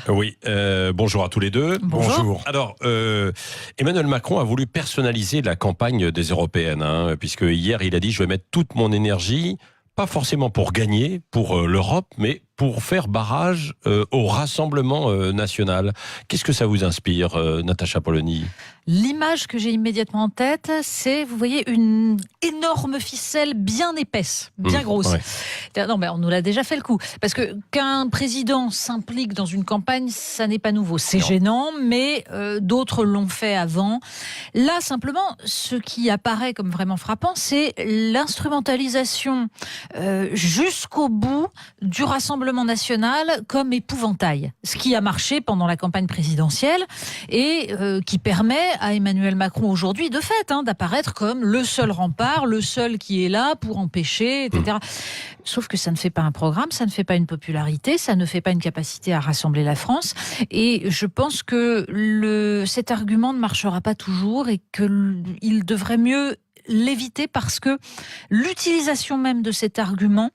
Oui, bonjour à tous les deux. Bonjour. Alors, Emmanuel Macron a voulu personnaliser la campagne des Européennes, puisque hier il a dit « je vais mettre toute mon énergie », pas forcément pour gagner, pour l'Europe, mais pour faire barrage au Rassemblement national. Qu'est-ce que ça vous inspire, Natacha Polony ? L'image que j'ai immédiatement en tête, c'est, vous voyez, une énorme ficelle bien épaisse, bien grosse. Ouais. Non, mais on nous l'a déjà fait le coup. Parce que qu'un président s'implique dans une campagne, ça n'est pas nouveau. C'est gênant, mais d'autres l'ont fait avant. Là, simplement, ce qui apparaît comme vraiment frappant, c'est l'instrumentalisation jusqu'au bout du Rassemblement national comme épouvantail. Ce qui a marché pendant la campagne présidentielle et qui permet à Emmanuel Macron aujourd'hui, de fait, d'apparaître comme le seul rempart, le seul qui est là pour empêcher, etc. Sauf que ça ne fait pas un programme, ça ne fait pas une popularité, ça ne fait pas une capacité à rassembler la France. Et je pense que cet argument ne marchera pas toujours et qu'il devrait mieux l'éviter parce que l'utilisation même de cet argument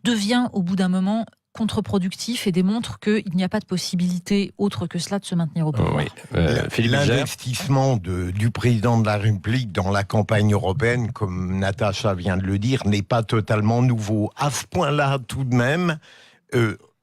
devient au bout d'un moment contre-productif et démontre qu'il n'y a pas de possibilité autre que cela de se maintenir au pouvoir. L'investissement du président de la République dans la campagne européenne, comme Natacha vient de le dire, n'est pas totalement nouveau. À ce point-là, tout de même,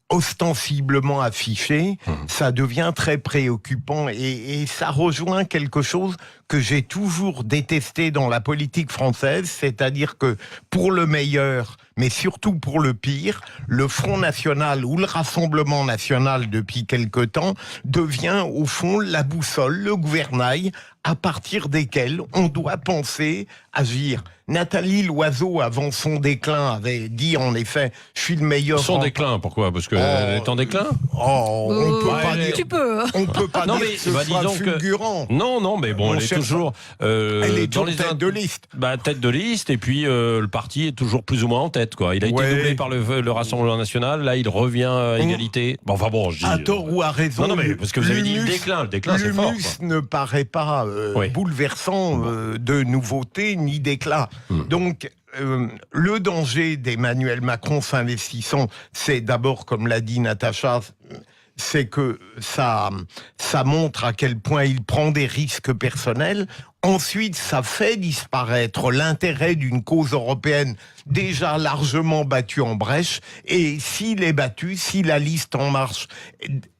ostensiblement affiché, ça devient très préoccupant et ça rejoint quelque chose que j'ai toujours détesté dans la politique française, c'est-à-dire que pour le meilleur, mais surtout pour le pire, le Front National ou le Rassemblement National depuis quelque temps devient au fond la boussole, le gouvernail à partir desquels on doit penser, agir. Nathalie Loiseau, avant son déclin, avait dit en effet « je suis le meilleur ». Son déclin, pourquoi ? Parce qu'elle est en déclin ? On peut pas dire. Tu peux. On peut pas dire que ce soit fulgurant. Non, mais bon, elle est toujours... elle est tête de liste. Tête de liste, et puis le parti est toujours plus ou moins en tête, quoi. Il a été doublé par le Rassemblement National, là il revient à égalité. Bon, enfin bon, je dis... À tort ou à raison. Non, mais parce que vous avez dit le déclin c'est fort. L'humus ne paraît pas bouleversant de nouveautés ni d'éclat. Donc, le danger d'Emmanuel Macron s'investissant, c'est d'abord, comme l'a dit Natacha, c'est que ça montre à quel point il prend des risques personnels. Ensuite, ça fait disparaître l'intérêt d'une cause européenne déjà largement battue en brèche. Et s'il est battu, si la liste En Marche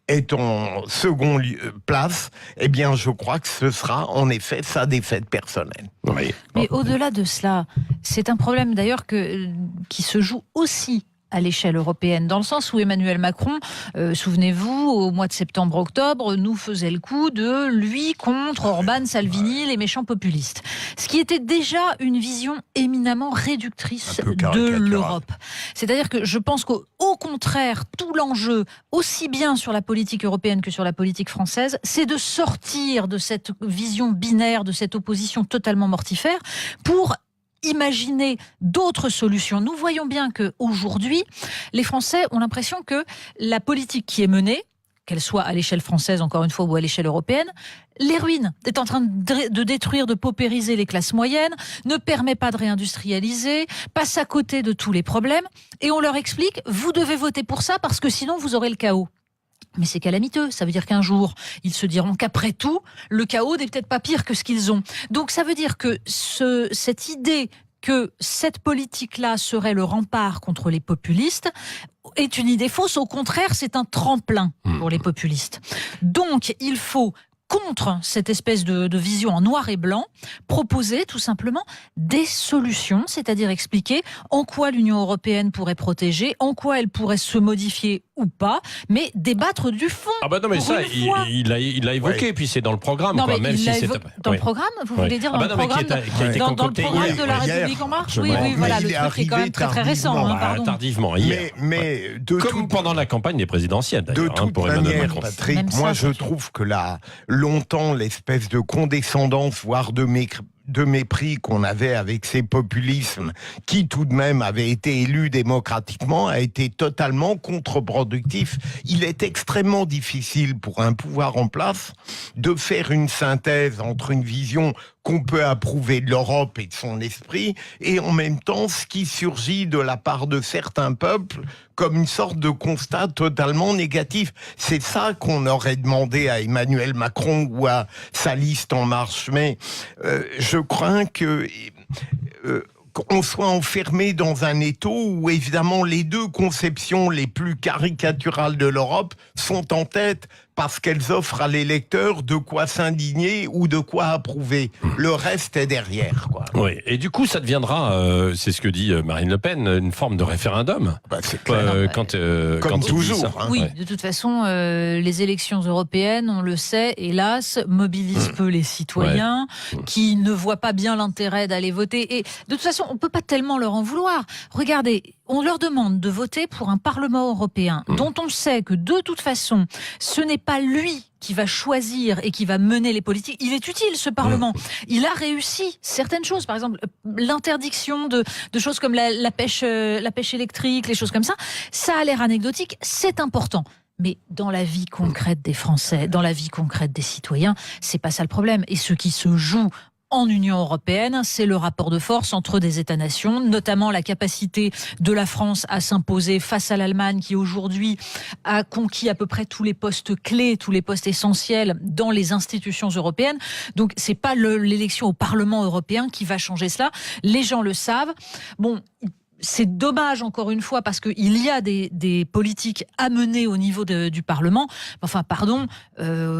est en seconde place, eh bien, je crois que ce sera en effet sa défaite personnelle. Oui. Mais au-delà de cela, c'est un problème d'ailleurs qui se joue aussi à l'échelle européenne, dans le sens où Emmanuel Macron, souvenez-vous, au mois de septembre-octobre, nous faisait le coup de lui contre Orban, Salvini, les méchants populistes. Ce qui était déjà une vision éminemment réductrice de l'Europe. C'est-à-dire que je pense qu'au contraire, tout l'enjeu, aussi bien sur la politique européenne que sur la politique française, c'est de sortir de cette vision binaire, de cette opposition totalement mortifère, pour imaginer d'autres solutions. Nous voyons bien qu'aujourd'hui, les Français ont l'impression que la politique qui est menée, qu'elle soit à l'échelle française, encore une fois, ou à l'échelle européenne, les ruine, est en train de détruire, de paupériser les classes moyennes, ne permet pas de réindustrialiser, passe à côté de tous les problèmes, et on leur explique, vous devez voter pour ça parce que sinon vous aurez le chaos. Mais c'est calamiteux, ça veut dire qu'un jour, ils se diront qu'après tout, le chaos n'est peut-être pas pire que ce qu'ils ont. Donc ça veut dire que cette idée que cette politique-là serait le rempart contre les populistes est une idée fausse. Au contraire, c'est un tremplin pour les populistes. Donc il faut, contre cette espèce de vision en noir et blanc, proposer tout simplement des solutions, c'est-à-dire expliquer en quoi l'Union européenne pourrait protéger, en quoi elle pourrait se modifier ou pas, mais débattre du fond. Ah bah non, mais ça, il l'a évoqué, puis c'est dans le programme. Non, quoi, mais même si c'est dans le programme, vous voulez dire dans le programme, dans le programme de la République En Marche. Oui, voilà, le truc est quand même très récent. Pardon. Tardivement, hier. Mais comme pendant la campagne des présidentielles, d'ailleurs. De toute manière, Patrick, moi je trouve que longtemps l'espèce de condescendance, voire de de mépris qu'on avait avec ces populismes qui tout de même avaient été élus démocratiquement a été totalement contre-productif. Il est extrêmement difficile pour un pouvoir en place de faire une synthèse entre une vision qu'on peut approuver de l'Europe et de son esprit, et en même temps ce qui surgit de la part de certains peuples comme une sorte de constat totalement négatif. C'est ça qu'on aurait demandé à Emmanuel Macron ou à sa liste En Marche. Mais je crains que qu'on soit enfermé dans un étau où évidemment les deux conceptions les plus caricaturales de l'Europe sont en tête, parce qu'elles offrent à l'électeur de quoi s'indigner ou de quoi approuver. Le reste est derrière, quoi. Oui, et du coup, ça deviendra, c'est ce que dit Marine Le Pen, une forme de référendum. C'est clair. Comme toujours. Oui, de toute façon, les élections européennes, on le sait, hélas, mobilisent peu les citoyens qui ne voient pas bien l'intérêt d'aller voter. Et de toute façon, on ne peut pas tellement leur en vouloir. Regardez, on leur demande de voter pour un Parlement européen dont on sait que de toute façon, ce n'est pas lui qui va choisir et qui va mener les politiques. Il est utile, ce Parlement. Il a réussi certaines choses. Par exemple, l'interdiction de choses comme la pêche électrique, les choses comme ça. Ça a l'air anecdotique, c'est important. Mais dans la vie concrète des Français, dans la vie concrète des citoyens, c'est pas ça le problème. Et ce qui se joue en Union européenne, c'est le rapport de force entre des États-nations, notamment la capacité de la France à s'imposer face à l'Allemagne qui aujourd'hui a conquis à peu près tous les postes clés, tous les postes essentiels dans les institutions européennes. Donc c'est pas l'élection au Parlement européen qui va changer cela. Les gens le savent. Bon, c'est dommage, encore une fois, parce qu'il y a des politiques à mener au niveau du Parlement. Enfin, pardon,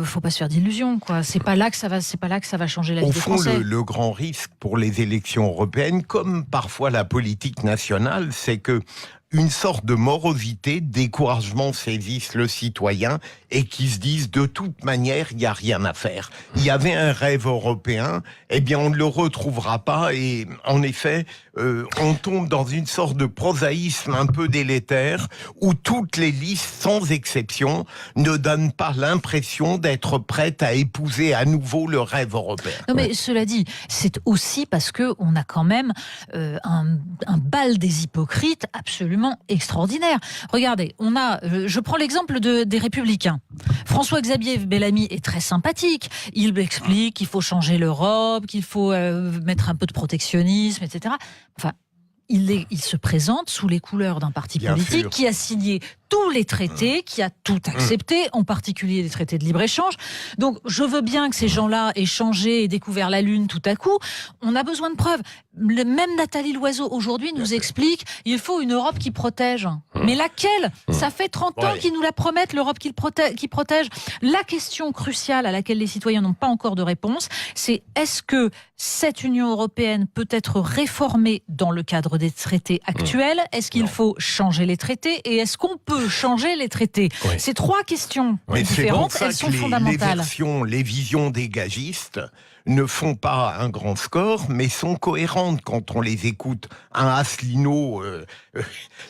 faut pas se faire d'illusions, quoi. C'est pas là que ça va changer la vie des Français. Au fond, le grand risque pour les élections européennes, comme parfois la politique nationale, c'est que une sorte de morosité, découragement saisisse le citoyen et qui se disent de toute manière, il n'y a rien à faire. Il y avait un rêve européen, eh bien on ne le retrouvera pas et en effet, on tombe dans une sorte de prosaïsme un peu délétère où toutes les listes, sans exception, ne donnent pas l'impression d'être prêtes à épouser à nouveau le rêve européen. Non mais cela dit, c'est aussi parce qu'on a quand même un bal des hypocrites absolument extraordinaire. Regardez, je prends l'exemple des Républicains. François-Xavier Bellamy est très sympathique. Il explique qu'il faut changer l'Europe, qu'il faut mettre un peu de protectionnisme, etc. Enfin, il se présente sous les couleurs d'un parti politique qui a signé tous les traités, qui a tout accepté, en particulier les traités de libre-échange. Donc, je veux bien que ces gens-là aient changé et découvert la Lune tout à coup. On a besoin de preuves. Même Nathalie Loiseau, aujourd'hui, nous explique il faut une Europe qui protège. Mais laquelle ? Ça fait 30 ans qu'ils nous la promettent, l'Europe qui protège. La question cruciale à laquelle les citoyens n'ont pas encore de réponse, c'est est-ce que cette Union européenne peut être réformée dans le cadre des traités actuels ? Est-ce qu'il faut changer les traités ? Et est-ce qu'on peut changer les traités ? Ces trois questions différentes, elles sont fondamentales. Les visions dégagistes ne font pas un grand score, mais sont cohérentes quand on les écoute. Un Asselineau,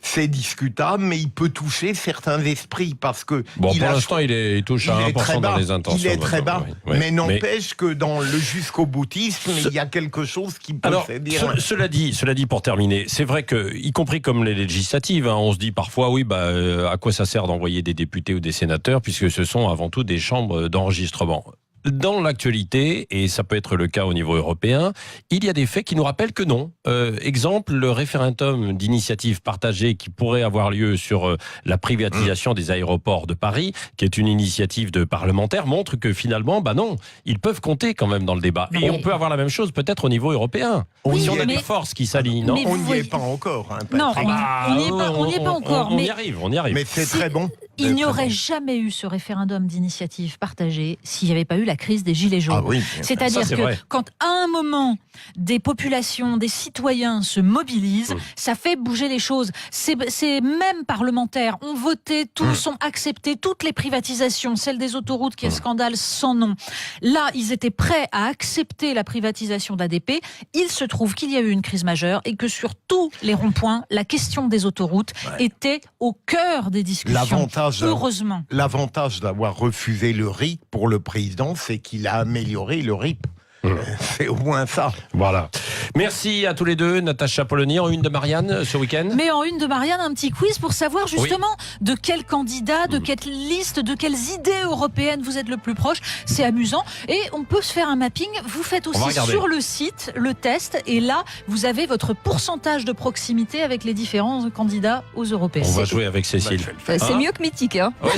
c'est discutable, mais il peut toucher certains esprits parce que... Bon, pour l'instant, il touche à 1% dans les intentions. Il est très bas, mais n'empêche que dans le jusqu'au boutisme, il y a quelque chose qui peut se dire... Cela dit, pour terminer, c'est vrai que, y compris comme les législatives, on se dit parfois, à quoi ça sert d'envoyer des députés ou des sénateurs, puisque ce sont avant tout des chambres d'enregistrement. Dans l'actualité, et ça peut être le cas au niveau européen, il y a des faits qui nous rappellent que non. Exemple, le référendum d'initiative partagée qui pourrait avoir lieu sur la privatisation des aéroports de Paris, qui est une initiative de parlementaires, montre que finalement, non, ils peuvent compter quand même dans le débat. Et on peut avoir la même chose peut-être au niveau européen. Si on a des forces qui s'allient, non ? On n'y est pas encore, Patrick. Non, on n'y est pas encore. On y arrive. Mais c'est très bon. Il n'y aurait jamais eu ce référendum d'initiative partagée s'il n'y avait pas eu la crise des Gilets jaunes. C'est-à-dire que quand à un moment, des populations, des citoyens se mobilisent, ça fait bouger les choses. Ces mêmes parlementaires ont voté, tous ont accepté toutes les privatisations, celle des autoroutes qui est scandale sans nom. Là, ils étaient prêts à accepter la privatisation d'ADP. Il se trouve qu'il y a eu une crise majeure et que sur tous les ronds-points, la question des autoroutes était au cœur des discussions. Heureusement. L'avantage d'avoir refusé le RIP pour le président, c'est qu'il a amélioré le RIP. C'est au moins ça. Voilà. Merci à tous les deux. Natacha Polony en une de Marianne ce week-end. Mais en une de Marianne, un petit quiz pour savoir justement de quel candidat, de quelle liste, de quelles idées européennes vous êtes le plus proche. C'est amusant. Et on peut se faire un mapping. Vous faites aussi sur le site le test. Et là, vous avez votre pourcentage de proximité avec les différents candidats aux européennes. On va jouer avec Cécile. C'est mieux que Mythique. Hein. Ouais.